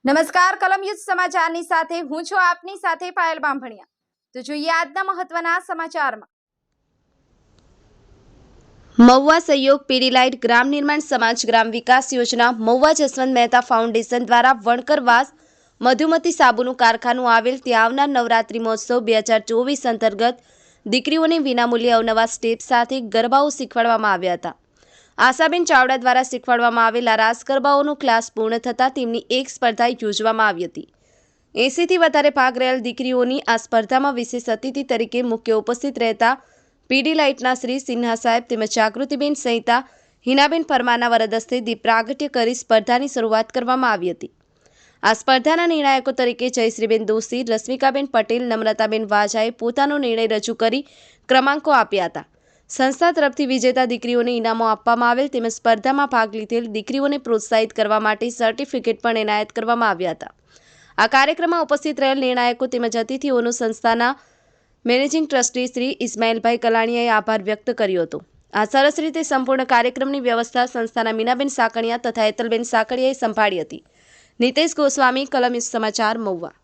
નમસ્કાર કલમ યુદ્ધ સમાચારની સાથે હું છું આપની સાથે પાયલ બાંભણિયા। તો જોઈએ આજના મહત્વના સમાચારમાં। મહુવા સહયોગ પીડીલાઇટ ગ્રામ નિર્માણ સમાજ ગ્રામ વિકાસ યોજના મહુવા જસવંત મહેતા ફાઉન્ડેશન દ્વારા વણકરવાસ મધુમતી સાબુનું કારખાનું આવેલ ત્યાં આવનાર નવરાત્રિ મહોત્સવ 2024 અંતર્ગત દીકરીઓને વિનામૂલ્યે અવનવા સ્ટેપ સાથે ગરબાઓ શીખવાડવામાં આવ્યા હતા। આશાબેન ચાવડા દ્વારા શીખવાડવામાં આવેલા રાસ ગરબાઓનો ક્લાસ પૂર્ણ થતાં તેમની એક સ્પર્ધા યોજવામાં આવી હતી। 80થી વધારે ભાગ રહેલ દીકરીઓની આ સ્પર્ધામાં વિશેષ અતિથિ તરીકે મુખ્ય ઉપસ્થિત રહેતા પીડીલાઇટના શ્રી સિન્હા સાહેબ તેમજ જાગૃતિબેન સહિતા હિનાબેન પરમારના વરદ હસ્તે દીપ પ્રાગટ્ય કરી સ્પર્ધાની શરૂઆત કરવામાં આવી હતી। આ સ્પર્ધાના નિર્ણાયકો તરીકે જયશ્રીબેન દોશી, રશ્મિકાબેન પટેલ, નમ્રતાબેન વાજાએ પોતાનો નિર્ણય રજૂ કરી ક્રમાંકો આપ્યા હતા। સંસ્થા તરફથી વિજેતા દીકરીઓને ઇનામો આપવામાં આવેલ તેમજ સ્પર્ધામાં ભાગ લીધેલ દીકરીઓને પ્રોત્સાહિત કરવા માટે સર્ટિફિકેટ પણ એનાયત કરવામાં આવ્યા હતા। આ કાર્યક્રમમાં ઉપસ્થિત રહેલ નિર્ણાયકો તેમજ અતિથિઓનો સંસ્થાના મેનેજિંગ ટ્રસ્ટી શ્રી ઇસ્માઇલભાઈ કલાણીયાએ આભાર વ્યક્ત કર્યો હતો। આ સરસ રીતે સંપૂર્ણ કાર્યક્રમની વ્યવસ્થા સંસ્થાના મીનાબેન સાકણિયા તથા હેતલબેન સાકળિયાએ સંભાળી હતી। નિતેશ ગોસ્વામી, કલમ યુદ્ધ સમાચાર, મહુવા।